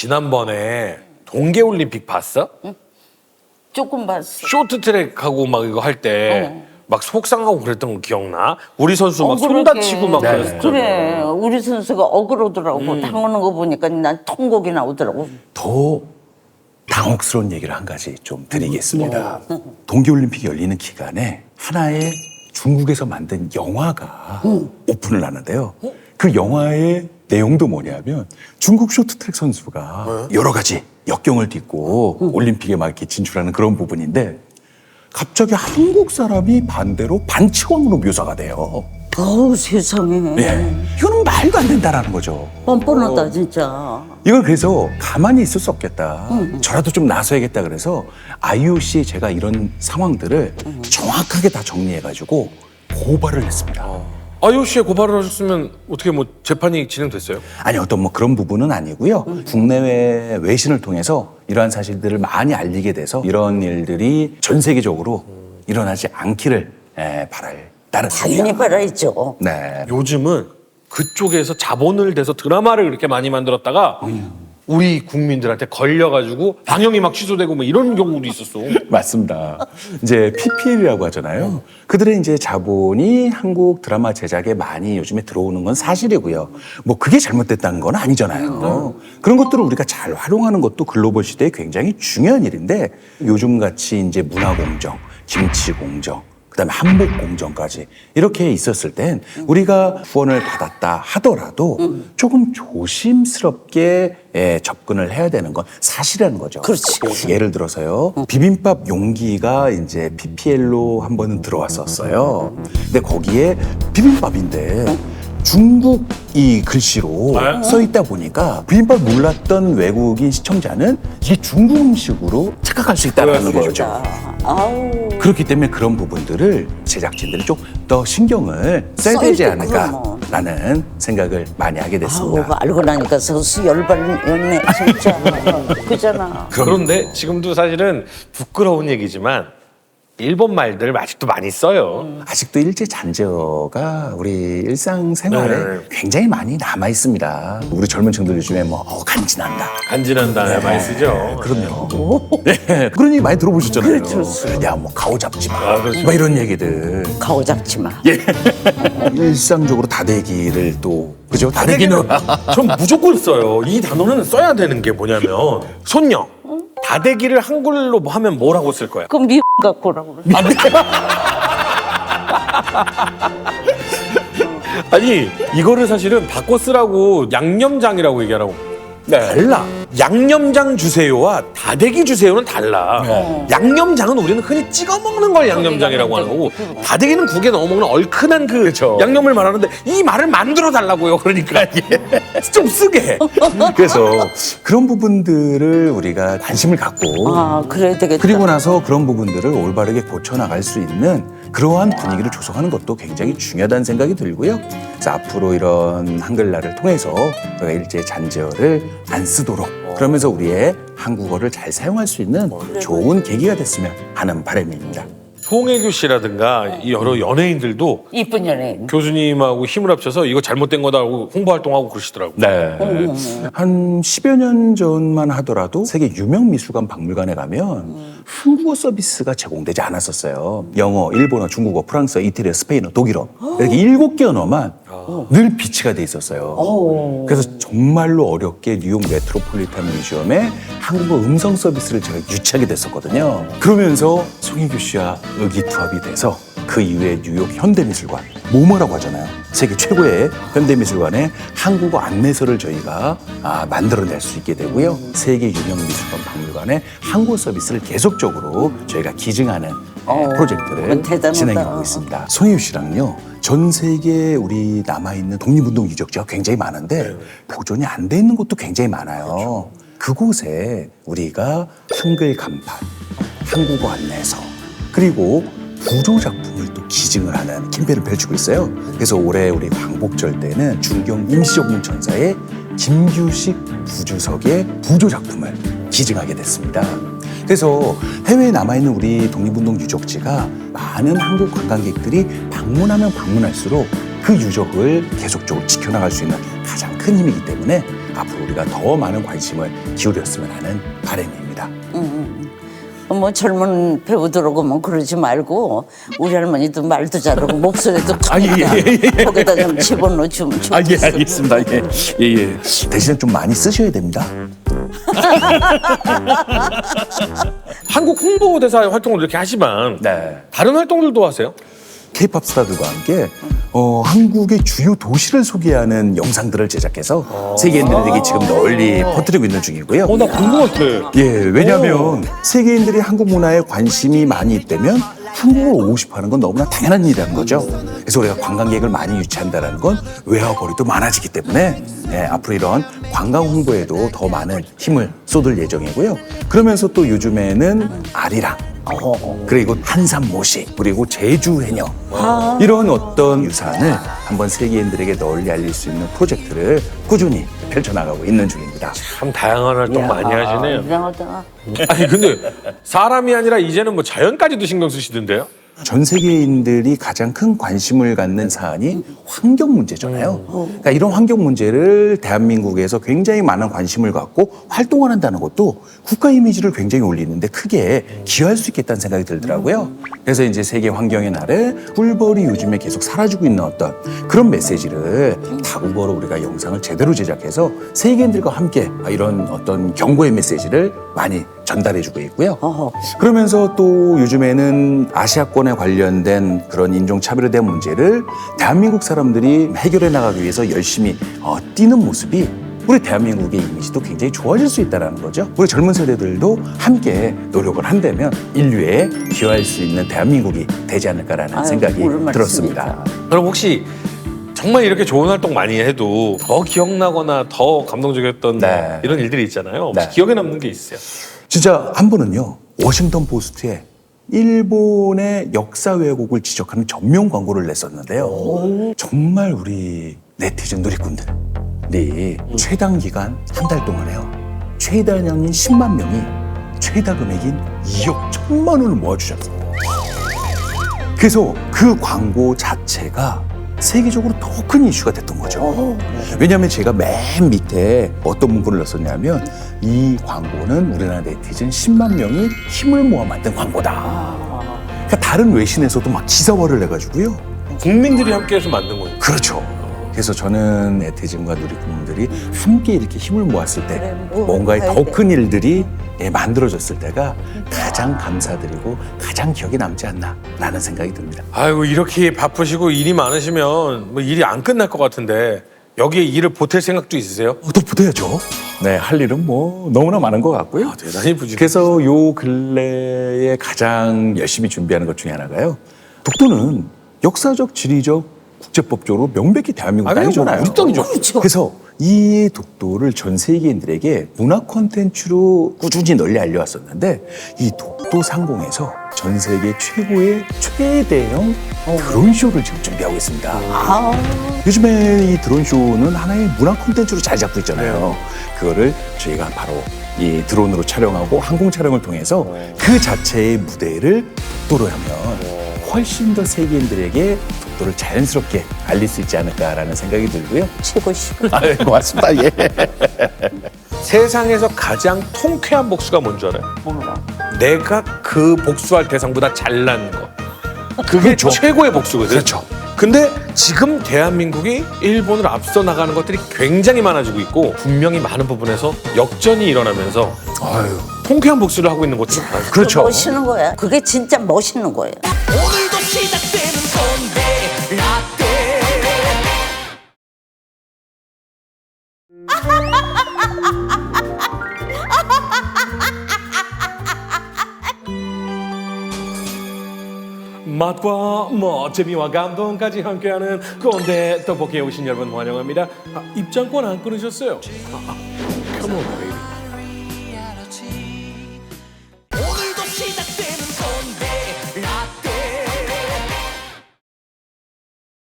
지난번에 동계올림픽 봤어? 조금 봤어. 쇼트트랙하고 막 이거 할 때 막 속상하고 그랬던 거 기억나? 우리 선수 막 손 억울하게. 다치고 막 그랬잖아. 그래, 우리 선수가 억울하더라고. 당하는 거 보니까 난 통곡이 나오더라고. 더 당혹스러운 얘기를 한 가지 좀 드리겠습니다. 동계올림픽이 열리는 기간에 하나의 중국에서 만든 영화가 오픈을 하는데요. 그 영화의 내용도 뭐냐면 중국 쇼트트랙 선수가 여러 가지 역경을 딛고 올림픽에 막 이렇게 진출하는 그런 부분인데 갑자기 한국 사람이 반대로 반치광으로 묘사가 돼요. 어우, 세상에. 예. 이거는 말도 안 된다라는 거죠. 뻔뻔하다, 진짜. 이걸 그래서 가만히 있을 수 없겠다. 저라도 좀 나서야겠다 그래서 IOC에 제가 이런 상황들을 정확하게 다 정리해가지고 고발을 했습니다. IOC에 고발을 하셨으면 어떻게 뭐 재판이 진행됐어요? 아니 어떤 뭐 그런 부분은 아니고요. 국내외 외신을 통해서 이러한 사실들을 많이 알리게 돼서 이런 일들이 전 세계적으로 일어나지 않기를 바랄 따름입니다. 당연히 바라있죠. 네. 요즘은 그쪽에서 자본을 대서 드라마를 그렇게 많이 만들었다가 우리 국민들한테 걸려가지고 방영이 막 취소되고 뭐 이런 경우도 있었어. 맞습니다. 이제 PPL이라고 하잖아요. 그들의 이제 자본이 한국 드라마 제작에 많이 요즘에 들어오는 건 사실이고요. 뭐 그게 잘못됐다는 건 아니잖아요. 그런 것들을 우리가 잘 활용하는 것도 글로벌 시대에 굉장히 중요한 일인데 요즘 같이 이제 문화 공정, 김치 공정, 그다음에 한복 공정까지 이렇게 있었을 땐 우리가 후원을 받았다 하더라도 조금 조심스럽게 접근을 해야 되는 건 사실이라는 거죠. 그렇지. 예를 들어서요. 비빔밥 용기가 이제 PPL로 한 번은 들어왔었어요. 근데 거기에 비빔밥인데 중국 이 글씨로 써 있다 보니까 비빔밥 몰랐던 외국인 시청자는 이게 중국 음식으로 착각할 수 있다는 거죠. 아우. 그렇기 때문에 그런 부분들을 제작진들이 좀 더 신경을 써야 되지 않을까라는 생각을 많이 하게 아우, 됐습니다. 알고 나니까 서수 열받네, 진짜. 그잖아. 그런데 지금도 사실은 부끄러운 얘기지만 일본 말들 아직도 많이 써요. 아직도 일제 잔재어가 우리 일상생활에 네. 굉장히 많이 남아 있습니다. 우리 젊은 층들 요즘에 뭐 간지난다. 간지난다 많이 쓰죠. 그럼요. 네. 그런 얘기 많이 들어보셨잖아요. 들었어요. 야, 뭐 가오 잡지 마. 뭐 이런 얘기들. 가오 잡지 마. 일상적으로 다대기를 또 그죠? 다대기는 전 무조건 써요. 이 단어는 써야 되는 게 뭐냐면 손녀. 다대기를 한글로 뭐 하면 뭐라고 쓸 거야? 그럼 미 갖고 오라고 그래. 아니 이거를 사실은 바꿔 쓰라고 양념장이라고 얘기하라고. 달라. 양념장 주세요와 다대기 주세요는 달라. 양념장은 우리는 흔히 찍어 먹는 걸 양념장이라고 하는 거고 다대기는 국에 넣어 먹는 얼큰한 그 양념을 말하는데 이 말을 만들어 달라고요. 그러니까 좀 쓰게. 그래서 그런 부분들을 우리가 관심을 갖고 아, 그래야 되겠다. 그리고 나서 그런 부분들을 올바르게 고쳐나갈 수 있는 그러한 분위기를 조성하는 것도 굉장히 중요하다는 생각이 들고요. 그래서 앞으로 이런 한글날을 통해서 우리가 일제 잔재어를 안 쓰도록 그러면서 우리의 한국어를 잘 사용할 수 있는 좋은 계기가 됐으면 하는 바람입니다. 송혜교 씨라든가 이 여러 연예인들도 이쁜 연예인. 교수님하고 힘을 합쳐서 이거 잘못된 거다고 홍보활동하고 그러시더라고요. 네. 한 10여 년 전만 하더라도 세계 유명 미술관 박물관에 가면 한국어 서비스가 제공되지 않았었어요. 영어, 일본어, 중국어, 프랑스어, 이태리어, 스페인어, 독일어 이렇게 7개 언어만 늘 비치가 돼 있었어요. 그래서 정말로 어렵게 뉴욕 메트로폴리탄 뮤지엄에 한국어 음성 서비스를 제가 유치하게 됐었거든요. 그러면서 송혜교 씨와 의기투합이 돼서 그 이후에 뉴욕 현대미술관, 모모라고 하잖아요. 세계 최고의 현대미술관에 한국어 안내서를 저희가 만들어낼 수 있게 되고요. 세계 유명 미술관 박물관에 한국어 서비스를 계속적으로 저희가 기증하는 프로젝트를 대단하다. 진행하고 있습니다. 송혜교 씨랑요. 전 세계에 우리 남아있는 독립운동 유적지가 굉장히 많은데 보존이 안 돼 있는 곳도 굉장히 많아요. 그곳에 우리가 한글 간판, 한국어 안내서 그리고 부조 작품을 또 기증을 하는 캠페인을 펼치고 있어요. 그래서 올해 우리 광복절 때는 중경 임시정문천사의 김규식 부주석의 부조 작품을 기증하게 됐습니다. 그래서 해외에 남아있는 우리 독립운동 유적지가 많은 한국 관광객들이 방문하면 방문할수록 그 유적을 계속적으로 지켜나갈 수 있는 가장 큰 힘이기 때문에 앞으로 우리가 더 많은 관심을 기울였으면 하는 바람입니다. 뭐 젊은 배우들하고 뭐 그러지 말고 우리 할머니도 말도 잘하고 목소리도 크니까 거기다 좀 집어넣어주면 좋겠어. 알겠습니다. 예. 대신에 좀 많이 쓰셔야 됩니다. 한국 홍보대사 활동을 이렇게 하지만 네. 다른 활동들도 하세요? K-팝 스타들과 함께 한국의 주요 도시를 소개하는 영상들을 제작해서 세계인들에게 지금 널리 퍼뜨리고 있는 중이고요. 나 궁금해. 예, 왜냐하면 세계인들이 한국 문화에 관심이 많이 있다면 한국을 오고 싶어하는 건 너무나 당연한 일이라는 거죠. 그래서 우리가 관광객을 많이 유치한다는 건 외화벌이도 많아지기 때문에 앞으로 이런 관광 홍보에도 더 많은 힘을 쏟을 예정이고요. 그러면서 또 요즘에는 아리랑 그리고 한산 모식 그리고 제주 해녀 이런 어떤 유산을 한번 세계인들에게 널리 알릴 수 있는 프로젝트를 꾸준히 펼쳐나가고 있는 중입니다. 참 다양한 활동 많이 하시네요. 이상하다. 아니 근데 사람이 아니라 이제는 뭐 자연까지도 신경 쓰시던데요? 전 세계인들이 가장 큰 관심을 갖는 사안이 환경 문제잖아요. 그러니까 이런 환경 문제를 대한민국에서 굉장히 많은 관심을 갖고 활동을 한다는 것도 국가 이미지를 굉장히 올리는데 크게 기여할 수 있겠다는 생각이 들더라고요. 그래서 이제 세계 환경의 날에 꿀벌이 요즘에 계속 사라지고 있는 어떤 그런 메시지를 다국어로 우리가 영상을 제대로 제작해서 세계인들과 함께 이런 어떤 경고의 메시지를 많이 전달해주고 있고요. 그러면서 또 요즘에는 아시아권에 관련된 그런 인종차별에 대한 문제를 대한민국 사람들이 해결해 나가기 위해서 열심히 뛰는 모습이 우리 대한민국의 이미지도 굉장히 좋아질 수 있다는 거죠. 우리 젊은 세대들도 함께 노력을 한다면 인류에 기여할 수 있는 대한민국이 되지 않을까라는 생각이 들었습니다. 그럼 혹시 정말 이렇게 좋은 활동 많이 해도 더 기억나거나 더 감동적이었던 네. 이런 일들이 있잖아요. 혹시 네. 기억에 남는 게 있어요? 진짜 한 번은요, 워싱턴 포스트에 일본의 역사 왜곡을 지적하는 전면 광고를 냈었는데요. 정말 우리 네티즌 누리꾼들이 최단 기간 한 달 동안에요. 최단량인 10만 명이 최다 금액인 2억 1천만 원을 모아주셨습니다. 그래서 그 광고 자체가 세계적으로 더 큰 이슈가 됐던 거죠. 왜냐하면 제가 맨 밑에 어떤 문구를 넣었냐면 이 광고는 우리나라 네티즌 10만 명이 힘을 모아 만든 광고다. 그러니까 다른 외신에서도 막 기사화를 내가지고요. 국민들이 함께해서 만든 거예요. 그렇죠. 그래서 저는 네티즌과 누리꾼들이 함께 이렇게 힘을 모았을 때 뭔가 더 큰 일들이 만들어졌을 때가 가장 감사드리고 가장 기억에 남지 않나라는 생각이 듭니다. 아이고 이렇게 바쁘시고 일이 많으시면 뭐 일이 안 끝날 것 같은데 여기에 일을 보탤 생각도 있으세요? 또 보태야죠. 네, 할 일은 뭐 너무나 많은 것 같고요. 대단히 부지런해. 그래서 요 근래에 가장 열심히 준비하는 것 중에 하나가요. 독도는 역사적, 지리적, 국제법적으로 명백히 대한민국 땅이잖아요. 우리 땅이죠. 그렇죠. 그래서 이 독도를 전 세계인들에게 문화 콘텐츠로 꾸준히 널리 알려왔었는데 이 독도 상공에서 전 세계 최고의 최대형 드론 쇼를 지금 준비하고 있습니다. 요즘에 이 드론 쇼는 하나의 문화 콘텐츠로 자리 잡고 있잖아요. 그거를 저희가 바로 이 드론으로 촬영하고 항공 촬영을 통해서 그 자체의 무대를 독도로 하면 훨씬 더 세계인들에게 독도를 자연스럽게 알릴 수 있지 않을까라는 생각이 들고요. 최고시고. 고맙습니다. 예. 세상에서 가장 통쾌한 복수가 뭔 줄 알아요? 몰라. 내가 그 복수할 대상보다 잘난 거. 그게 그렇죠. 최고의 복수거든. 그렇죠. 근데 지금 대한민국이 일본을 앞서 나가는 것들이 굉장히 많아지고 있고 분명히 많은 부분에서 역전이 일어나면서 아유, 통쾌한 복수를 하고 있는 것도 많아요. 그렇죠. 멋있는 거야. 그게 진짜 멋있는 거예요. 오늘도 시작되는 건데 라떼 맛과 재미와 감동까지 함께하는 꼰대 떡볶이에 오신 여러분 환영합니다. 입장권 안 끊으셨어요? Come on, baby.